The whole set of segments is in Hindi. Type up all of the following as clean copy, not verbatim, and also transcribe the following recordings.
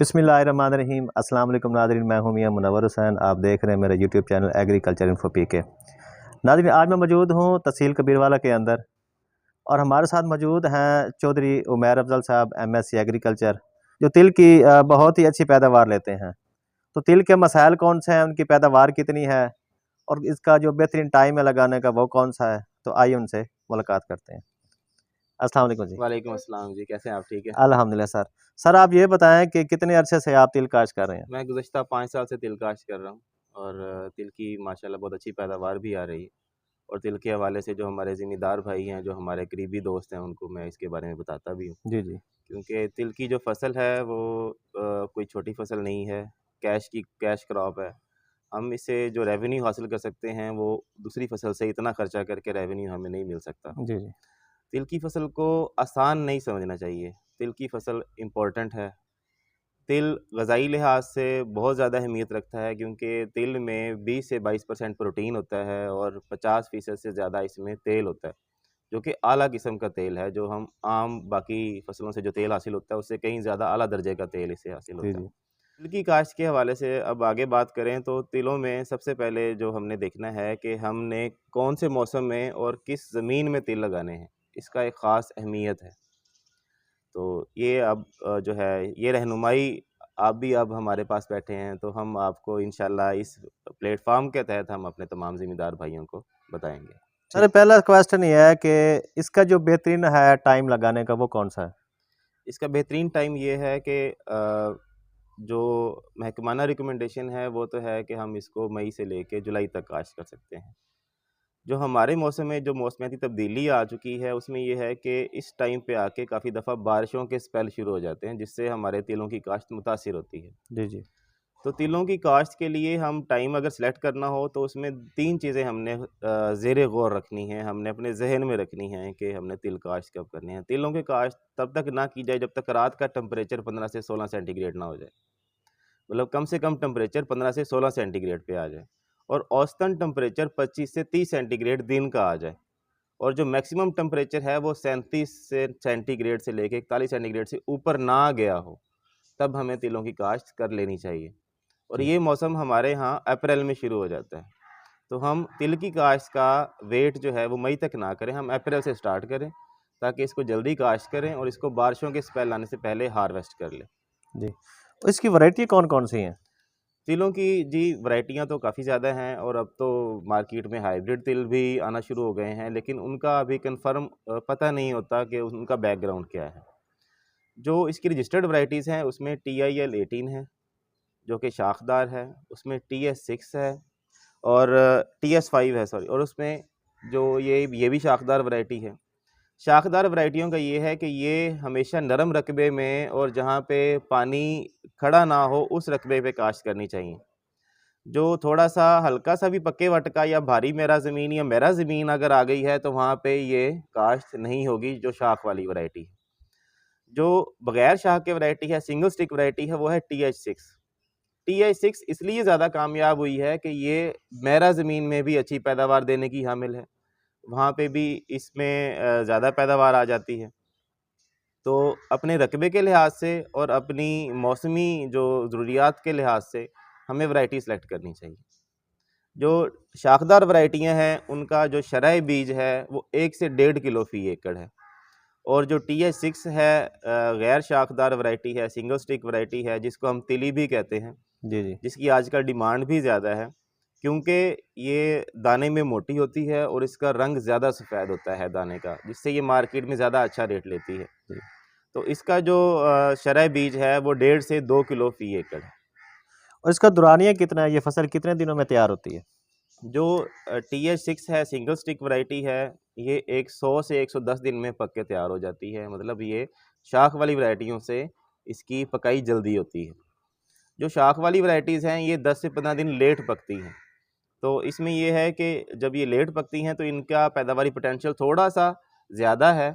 बिस्मिल्लाहिर्रहमानिर्रहीम। अस्सलाम वालेकुम नाज़रीन, मैं हूं मियां मुनव्वर हुसैन। आप देख रहे हैं मेरा यूट्यूब चैनल एग्रीकल्चर इन्फो पीके। नाज़रीन, आज मैं मौजूद हूं तहसील कबीरवाला के अंदर और हमारे साथ मौजूद हैं चौधरी उमैर अफजल साहब, MSc एग्रीकल्चर, जो तिल की बहुत ही अच्छी पैदावार लेते हैं। तो तिल के मसाइल कौन से हैं, उनकी पैदावार कितनी है और इसका जो बेहतरीन टाइम है लगाने का वो कौन सा है, तो आइए उनसे मुलाकात करते हैं। अस्सलाम वालेकुम जी। वालेकुम अस्सलाम जी, कैसे हैं आप? ठीक है। अल्हम्दुलिल्लाह सर। सर आप ये बताएं कि कितने अरसे से आप तिल काश्त कर रहे हैं? मैं गुज़श्ता 5 साल से तिल काश्त कर रहा हूँ और तिल की माशाल्लाह बहुत अच्छी पैदावार भी आ रही है। और तिल के हवाले से जो हमारे ज़िम्मेदार भाई हैं, जो हमारे करीबी दोस्त हैं, उनको मैं इसके बारे में बताता भी हूँ। जी जी। क्योंकि तिल की जो फ़सल है वो कोई छोटी फ़सल नहीं है, कैश क्रॉप है। हम इससे जो रेवेन्यू हासिल कर सकते हैं वो दूसरी फ़सल से इतना ख़र्चा करके रेवेन्यू हमें नहीं मिल सकता। जी जी। तिल की फ़सल को आसान नहीं समझना चाहिए। तिल की फ़सल इम्पोर्टेंट है। तिल ग़ज़ाई लिहाज से बहुत ज़्यादा अहमियत रखता है क्योंकि तिल में 20 से 22% प्रोटीन होता है और 50% से ज़्यादा इसमें तेल होता है, जो कि आला किस्म का तेल है। जो हम आम बाकी फसलों से जो तेल हासिल होता है उससे कहीं ज़्यादा आला दर्जे का तेल इससे हासिल जी होता है। जी। तिल की काश्त के हवाले से अब आगे बात करें तो तिलों में सबसे पहले जो हमने देखना है कि हमने कौन से मौसम में और किस ज़मीन में तिल लगाने हैं, इसका एक ख़ास अहमियत है। तो ये अब जो है ये रहनुमाई आप भी अब हमारे पास बैठे हैं, तो हम आपको इंशाल्लाह इस प्लेटफ़ॉर्म के तहत हम अपने तमाम ज़िम्मेदार भाइयों को बताएँगे। सर पहला क्वेश्चन ये है कि इसका जो बेहतरीन है टाइम लगाने का वो कौन सा है? इसका बेहतरीन टाइम ये है कि जो महकमाना रिकमेंडेशन है वो तो है कि हम इसको मई से लेके जुलाई तक काश्त कर सकते हैं। जो हमारे मौसम में जो मौसमियाती तब्दीली आ चुकी है उसमें ये है कि इस टाइम पे आके काफ़ी दफ़ा बारिशों के स्पेल शुरू हो जाते हैं, जिससे हमारे तिलों की काश्त मुतासिर होती है। जी जी। तो तिलों की काश्त के लिए हम टाइम अगर सेलेक्ट करना हो तो उसमें 3 चीज़ें हमने ज़ेरे गौर रखनी है, हमने अपने ज़हन में रखनी है कि हमने तिल काश्त कब करनी है। तिलों की काश्त तब तक ना की जाए जब तक रात का टेम्परेचर 15 से 16 सेंटीग्रेड ना हो जाए। मतलब कम से कम टेम्परेचर 15 से 16 सेंटीग्रेड पे आ जाए और औसतन टेम्परेचर 25 से 30 सेंटीग्रेड दिन का आ जाए। और जो मैक्सिमम टेम्परेचर है वो 37 से सेंटीग्रेड से लेके 41 सेंटीग्रेड से ऊपर ना गया हो, तब हमें तिलों की काश्त कर लेनी चाहिए। और जी ये मौसम हमारे यहाँ अप्रैल में शुरू हो जाता है। तो हम तिल की काश्त का वेट जो है वो मई तक ना करें, हम अप्रैल से स्टार्ट करें ताकि इसको जल्दी काश्त करें और इसको बारिशों के स्पेल आने से पहले हार्वेस्ट कर लें। जी। तो इसकी वैरायटी कौन कौन सी हैं? तिलों की जी वैरायटियाँ तो काफ़ी ज़्यादा हैं और अब तो मार्केट में हाइब्रिड तिल भी आना शुरू हो गए हैं, लेकिन उनका अभी कन्फर्म पता नहीं होता कि उनका बैकग्राउंड क्या है। जो इसकी रजिस्टर्ड वैरायटीज़ हैं उसमें TIL 18 है जो कि शाखदार है, उसमें TS 6 है और TS 5 है सॉरी, और उसमें जो ये भी शाखदार वैरायटी है। शाखदार वैरायटियों का ये है कि ये हमेशा नरम रकबे में और जहाँ पे पानी खड़ा ना हो उस रकबे पे काश्त करनी चाहिए। जो थोड़ा-सा हल्का-सा भी पक्के वटका या भारी मेरा ज़मीन या मेरा ज़मीन अगर आ गई है तो वहाँ पे ये काश्त नहीं होगी, जो शाख वाली वैरायटी है। जो बगैर शाख की वैरायटी है, सिंगल स्टिक वैरायटी है, वो है TH6। TH6 इसलिए ज़्यादा कामयाब हुई है कि ये मेरा ज़मीन में भी अच्छी पैदावार देने की हामिल है, वहाँ पे भी इसमें ज़्यादा पैदावार आ जाती है। तो अपने रकबे के लिहाज से और अपनी मौसमी जो ज़रूरियात के लिहाज से हमें वैरायटी सेलेक्ट करनी चाहिए। जो शाखदार वैरायटियाँ हैं उनका जो शरई बीज है वो 1 से 1.5 किलो फ़ी एकड़ है और जो TH6 है गैर शाखदार वैरायटी है, सिंगल स्टिक वैरायटी है, जिसको हम तिली भी कहते हैं, जी जी। जिसकी आजकल डिमांड भी ज़्यादा है क्योंकि ये दाने में मोटी होती है और इसका रंग ज़्यादा सफ़ेद होता है दाने का, जिससे ये मार्केट में ज़्यादा अच्छा रेट लेती है। जी। तो इसका जो शरई बीज है वो 1.5 से 2 किलो फ़ी एकड़ है। और इसका दुरानिया कितना है? ये फसल कितने दिनों में तैयार होती है? जो TH6 है, सिंगल स्टिक वैरायटी है, ये 100 से 110 दिन में पक के तैयार हो जाती है। मतलब ये शाख वाली वैरायटियों से इसकी पकाई जल्दी होती है। जो शाख वाली वैरायटीज़ हैं ये 10 से 15 दिन लेट पकती हैं। तो इसमें ये है कि जब ये लेट पकती हैं तो इनका पैदावारी पोटेंशियल थोड़ा-सा ज़्यादा है,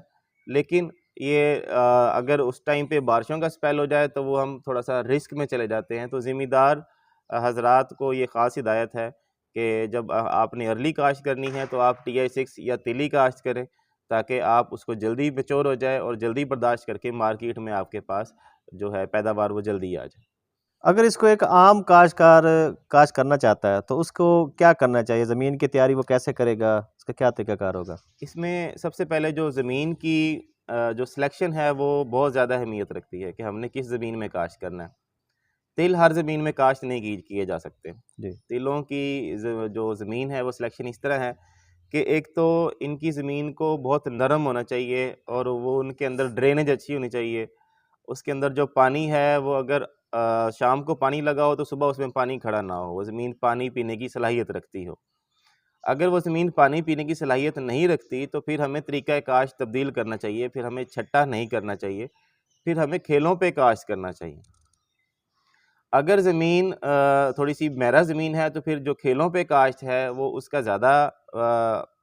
लेकिन ये अगर उस टाइम पे बारिशों का स्पेल हो जाए तो वो हम थोड़ा-सा रिस्क में चले जाते हैं। तो ज़िम्मेदार हज़रात को ये ख़ास हिदायत है कि जब आपने अर्ली काश्त करनी है तो आप TI6 या तिली काश्त करें, ताकि आप उसको जल्दी मैच्योर हो जाए और जल्दी बर्दाश्त करके मार्केट में आपके पास जो है पैदावार वो जल्दी आ जाए। अगर इसको एक आम काश्तकार काश्त करना चाहता है तो उसको क्या करना चाहिए? ज़मीन की तैयारी वो कैसे करेगा? उसका क्या तरीक़ाकार होगा? इसमें सबसे पहले जो ज़मीन की जो सिलेक्शन है वो बहुत ज़्यादा अहमियत रखती है कि हमने किस ज़मीन में काश्त करना है। तिल हर ज़मीन में काश्त नहीं किए जा सकते। जी। तिलों की जो ज़मीन है वो सिलेक्शन इस तरह है कि एक तो इनकी ज़मीन को बहुत नरम होना चाहिए और वो उनके अंदर ड्रेनेज अच्छी होनी चाहिए। उसके अंदर जो पानी है वो अगर शाम को पानी लगा हो तो सुबह उसमें पानी खड़ा ना हो, वो ज़मीन पानी पीने की सलाहियत रखती हो। अगर वो ज़मीन पानी पीने की सलाहियत नहीं रखती तो फिर हमें तरीक़ा काश्त तब्दील करना चाहिए, फिर हमें छट्टा नहीं करना चाहिए, फिर हमें खेलों पे काश्त करना चाहिए। अगर ज़मीन थोड़ी-सी मैरा ज़मीन है तो फिर जो खेलों पे काश्त है वो उसका ज़्यादा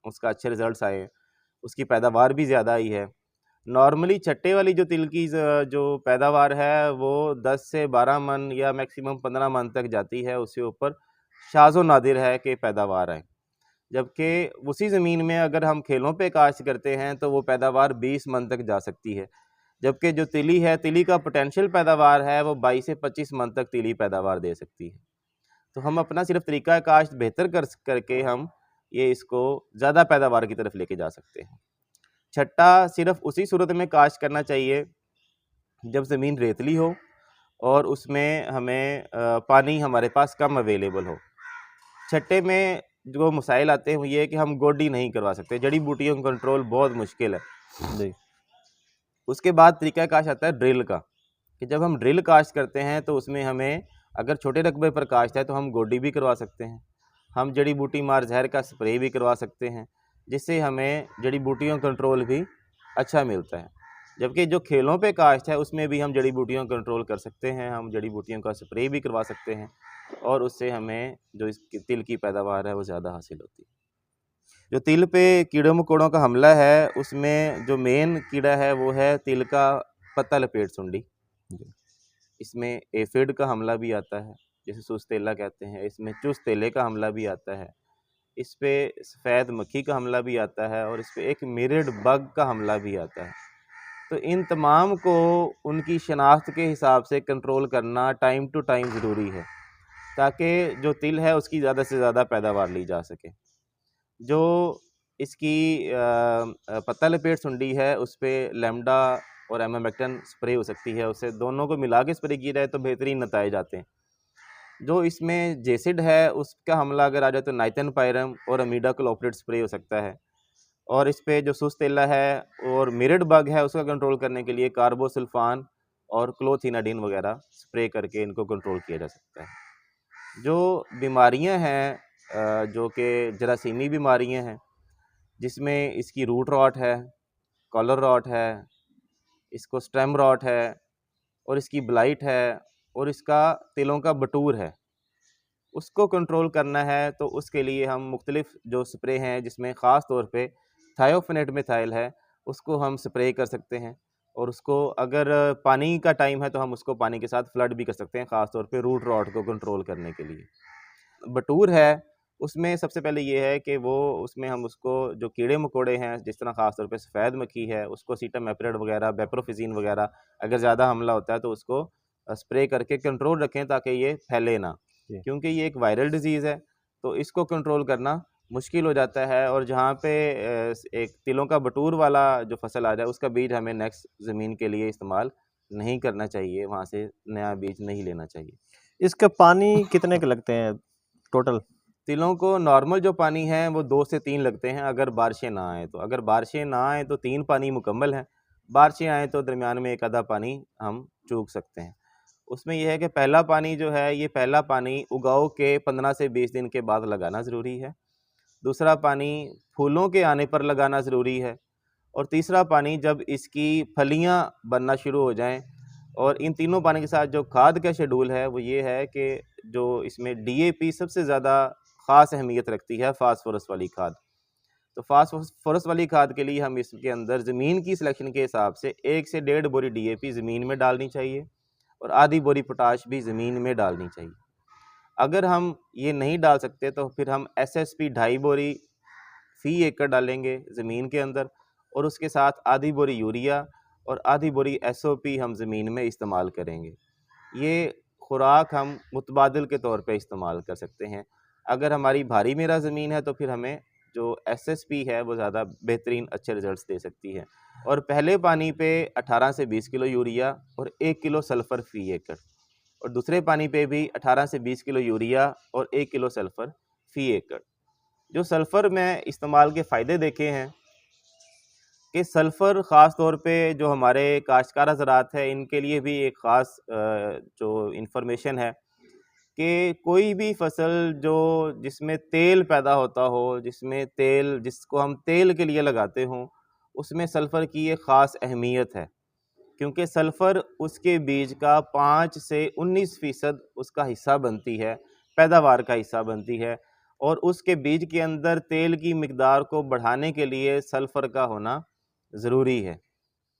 उसका अच्छे रिज़ल्ट्स आए, उसकी पैदावार भी ज़्यादा आई है। नॉर्मली छट्टे वाली जो तिल की जो पैदावार है वो 10 से 12 मन या मैक्सिमम 15 मन तक जाती है, उससे ऊपर शाज़ नादिर है कि पैदावार आए। जबकि उसी ज़मीन में अगर हम खेलों पे काश्त करते हैं तो वो पैदावार 20 मन तक जा सकती है। जबकि जो तिली है, तिली का पोटेंशियल पैदावार है वो 22 से 25 मन तक तिली पैदावार दे सकती है। तो हम अपना सिर्फ तरीका काश्त बेहतर करके हम ये इसको ज़्यादा पैदावार की तरफ लेके जा सकते हैं। छट्टा सिर्फ उसी सूरत में काश्त करना चाहिए जब ज़मीन रेतली हो और उसमें हमें पानी हमारे पास कम अवेलेबल हो। छट्टे में जो मसाइल आते हैं वो ये है कि हम गोडी नहीं करवा सकते, जड़ी बूटियों का कंट्रोल बहुत मुश्किल है। जी। उसके बाद तरीका काश्त आता है ड्रिल का, कि जब हम ड्रिल काश्त करते हैं तो उसमें हमें अगर छोटे रकबे पर काश्त है तो हम गोडी भी करवा सकते हैं, हम जड़ी बूटी मार जहर का स्प्रे भी करवा सकते हैं, जिससे हमें जड़ी बूटियों का कंट्रोल भी अच्छा मिलता है। जबकि जो खेलों पे काश्त है उसमें भी हम जड़ी बूटियों का कंट्रोल कर सकते हैं, हम जड़ी बूटियों का स्प्रे भी करवा सकते हैं और उससे हमें जो इस तिल की पैदावार है वो ज़्यादा हासिल होती है। जो तिल पे कीड़े मकोड़ों का हमला है उसमें जो मेन कीड़ा है वो है तिल का पत्ता लपेट सुंडी। इसमें एफिड का हमला भी आता है, जिसे सुस्तेला कहते हैं। इसमें चुस्तेले का हमला भी आता है, इस पे सफ़ेद मक्खी का हमला भी आता है और इस पे एक मिरड बग का हमला भी आता है। तो इन तमाम को उनकी शनाख्त के हिसाब से कंट्रोल करना टाइम टू टाइम ज़रूरी है, ताकि जो तिल है उसकी ज़्यादा से ज़्यादा पैदावार ली जा सके। जो इसकी पत्ता लपेट सुंडी है उस पे लैम्डा और एमामेक्टिन स्प्रे हो सकती है, उससे दोनों को मिला के स्प्रे किया जाए तो बेहतरीन नताइज आते हैं। जो इसमें जेसिड है उसका हमला अगर आ जाए तो नाइथेनपायरम और अमीडाक्लोप्रिड स्प्रे हो सकता है। और इस पे जो सुस्तेला है और मिरड बग है उसका कंट्रोल करने के लिए कार्बोसल्फान और क्लोथिनाडिन वगैरह स्प्रे करके इनको कंट्रोल किया जा सकता है। जो बीमारियां हैं जो कि जरासीमी बीमारियां हैं, जिसमें इसकी रूट रॉट है, कॉलर रॉट है, इसको स्टेम रॉट है और इसकी ब्लाइट है और इसका तिलों का बटूर है, उसको कंट्रोल करना है तो उसके लिए हम मुख्तलिफ जो स्प्रे हैं जिसमें ख़ास तौर पे थायोफेनेट मिथाइल है उसको हम स्प्रे कर सकते हैं। और उसको अगर पानी का टाइम है तो हम उसको पानी के साथ फ्लड भी कर सकते हैं, ख़ास तौर पे रूट रॉट को कंट्रोल करने के लिए। बटूर है उसमें सबसे पहले ये है कि वो उसमें हम उसको जो कीड़े मकोड़े हैं जिस तरह ख़ास तौर पे सफ़ेद मक्खी है उसको सीटामेप्रिड वगैरह बेप्रोफिजीन वगैरह अगर ज़्यादा हमला होता है तो उसको स्प्रे करके कंट्रोल रखें ताकि ये फैले ना, क्योंकि ये एक वायरल डिजीज़ है तो इसको कंट्रोल करना मुश्किल हो जाता है। और जहाँ पे एक तिलों का बटूर वाला जो फसल आ जाए उसका बीज हमें नेक्स्ट ज़मीन के लिए इस्तेमाल नहीं करना चाहिए, वहाँ से नया बीज नहीं लेना चाहिए। इसके पानी कितने के लगते हैं टोटल? तिलों को नॉर्मल जो पानी है वो 2 से 3 लगते हैं अगर बारिशें ना आए तो। अगर बारिशें ना आए तो 3 पानी मुकम्मल हैं, बारिशें आएँ तो दरमियान में एक आधा पानी हम चूक सकते हैं। उसमें यह है कि पहला पानी जो है ये पहला पानी उगाव के 15 से 20 दिन के बाद लगाना ज़रूरी है। दूसरा पानी फूलों के आने पर लगाना ज़रूरी है और तीसरा पानी जब इसकी फलियां बनना शुरू हो जाएं। और इन तीनों पानी के साथ जो खाद का शेड्यूल है वो ये है कि जो इसमें डीएपी सबसे ज़्यादा ख़ास अहमियत रखती है, फास्फोरस वाली खाद। तो फास्फोरस वाली खाद के लिए हम इसके अंदर ज़मीन की सिलेक्शन के हिसाब से 1 से 1.5 बोरी डीएपी ज़मीन में डालनी चाहिए और आधी बोरी पोटाश भी ज़मीन में डालनी चाहिए। अगर हम ये नहीं डाल सकते तो फिर हम एसएसपी 2.5 बोरी फ़ी एकड़ डालेंगे ज़मीन के अंदर और उसके साथ आधी बोरी यूरिया और आधी बोरी SOP हम ज़मीन में इस्तेमाल करेंगे। ये खुराक हम मुतबादिल के तौर पे इस्तेमाल कर सकते हैं। अगर हमारी भारी मेरा ज़मीन है तो फिर हमें जो SSP है वो ज़्यादा बेहतरीन अच्छे रिज़ल्ट्स दे सकती है। और पहले पानी पे 18 से 20 किलो यूरिया और 1 किलो सल्फ़र फ़ी एकड़, और दूसरे पानी पे भी 18 से 20 किलो यूरिया और 1 किलो सल्फ़र फ़ी एकड़। जो सल्फ़र में इस्तेमाल के फ़ायदे देखे हैं कि सल्फ़र ख़ास तौर पे जो हमारे काश्तकार हज़रात हैं इनके लिए भी एक ख़ास जो इन्फॉर्मेशन है कि कोई भी फसल जो जिसमें तेल पैदा होता हो, जिसमें तेल जिसको हम तेल के लिए लगाते हों, उसमें सल्फ़र की एक ख़ास अहमियत है। क्योंकि सल्फ़र उसके बीज का 5 से 19% उसका हिस्सा बनती है, पैदावार का हिस्सा बनती है, और उसके बीज के अंदर तेल की मिक़दार को बढ़ाने के लिए सल्फ़र का होना ज़रूरी है।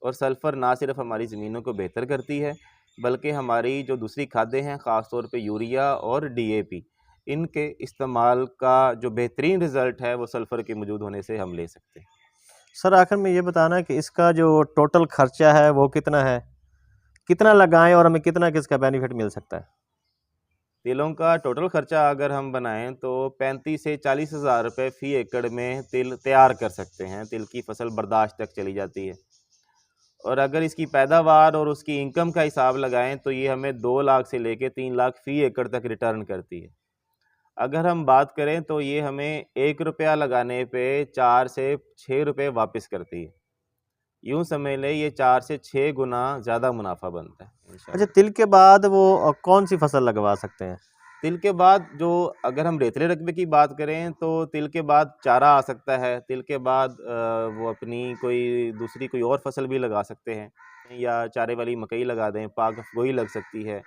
और सल्फ़र ना सिर्फ हमारी ज़मीनों को बेहतर करती है, बल्कि हमारी जो दूसरी खादें हैं, ख़ास तौर पे यूरिया और DAP, इनके इस्तेमाल का जो बेहतरीन रिज़ल्ट है वो सल्फ़र के मौजूद होने से हम ले सकते हैं। सर आखिर में ये बताना कि इसका जो टोटल खर्चा है वो कितना है, कितना लगाएं और हमें कितना किसका बेनिफिट मिल सकता है? तिलों का टोटल खर्चा अगर हम बनाएं तो 35 से 40 हज़ार रुपये फ़ी एकड़ में तिल तैयार कर सकते हैं। तिल की फसल बर्दाश्त तक चली जाती है। और अगर इसकी पैदावार और उसकी इनकम का हिसाब लगाएं तो ये हमें 2 लाख से लेके 3 लाख फ़ी एकड़ तक रिटर्न करती है। अगर हम बात करें तो ये हमें 1 रुपया लगाने पे 4 से 6 रुपये वापस करती है। यूँ समझ लें ये 4 से 6 गुना ज़्यादा मुनाफा बनता है अच्छा, इंशाल्लाह। तिल के बाद वो कौन सी फसल लगवा सकते हैं? तिल के बाद जो अगर हम रेतले रकबे की बात करें तो तिल के बाद चारा आ सकता है। तिल के बाद वो अपनी कोई और फसल भी लगा सकते हैं, या चारे वाली मकई लगा दें, पाक अफगोई लग सकती है।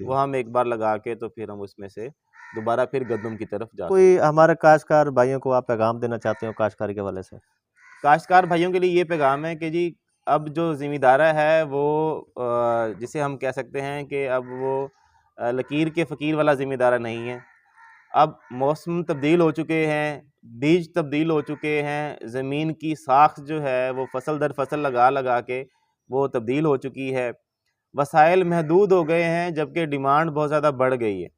वो हम एक बार लगा के तो फिर हम उसमें से दोबारा फिर गंदम की तरफ जा सकते कोई हैं। हमारे काश्तकार भाइयों को आप पैगाम देना चाहते हो काश्तकारी के हवाले से? काश्तकार भाइयों के लिए ये पैगाम है कि जी अब जो ज़िम्मेदारा है वो जिसे हम कह सकते हैं कि अब वो लकीर के फ़कीर वाला ज़िम्मेदारा नहीं है। अब मौसम तब्दील हो चुके हैं, बीज तब्दील हो चुके हैं, ज़मीन की साख़ जो है वो फसल दर फसल लगा लगा के वो तब्दील हो चुकी है। वसाइल महदूद हो गए हैं जबकि डिमांड बहुत ज़्यादा बढ़ गई है।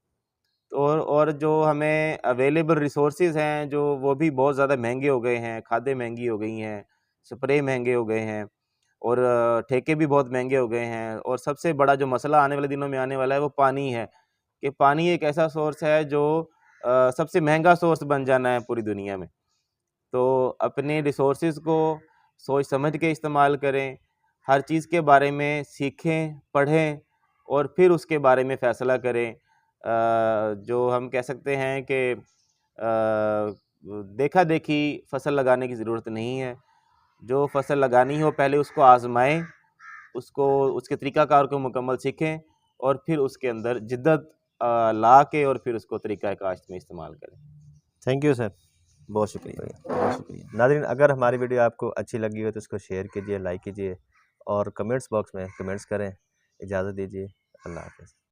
और जो हमें अवेलेबल रिसोर्सेज़ हैं जो वो भी बहुत ज़्यादा महंगे हो गए हैं, खादें महंगी हो गई हैं, स्प्रे महंगे हो गए हैं, और ठेके भी बहुत महंगे हो गए हैं। और सबसे बड़ा जो मसला आने वाले दिनों में आने वाला है वो पानी है, कि पानी एक ऐसा सोर्स है जो सबसे महंगा सोर्स बन जाना है पूरी दुनिया में। तो अपने रिसोर्सेज़ को सोच समझ के इस्तेमाल करें, हर चीज़ के बारे में सीखें, पढ़ें और फिर उसके बारे में फ़ैसला करें। जो हम कह सकते हैं कि देखा-देखी फसल लगाने की ज़रूरत नहीं है। जो फसल लगानी हो पहले उसको आज़माएँ, उसको उसके तरीक़ाकार को मुकम्मल सीखें और फिर उसके अंदर जिद्दत ला के और फिर उसको तरीक़ा काश्त में इस्तेमाल करें। Thank you sir. बहुत शुक्रिया, बहुत शुक्रिया। नाज़रीन अगर हमारी वीडियो आपको अच्छी लगी हो तो इसको शेयर कीजिए, लाइक कीजिए और कमेंट्स बॉक्स में कमेंट्स करें। इजाज़त दीजिए। अल्लाह हाफ़िज़।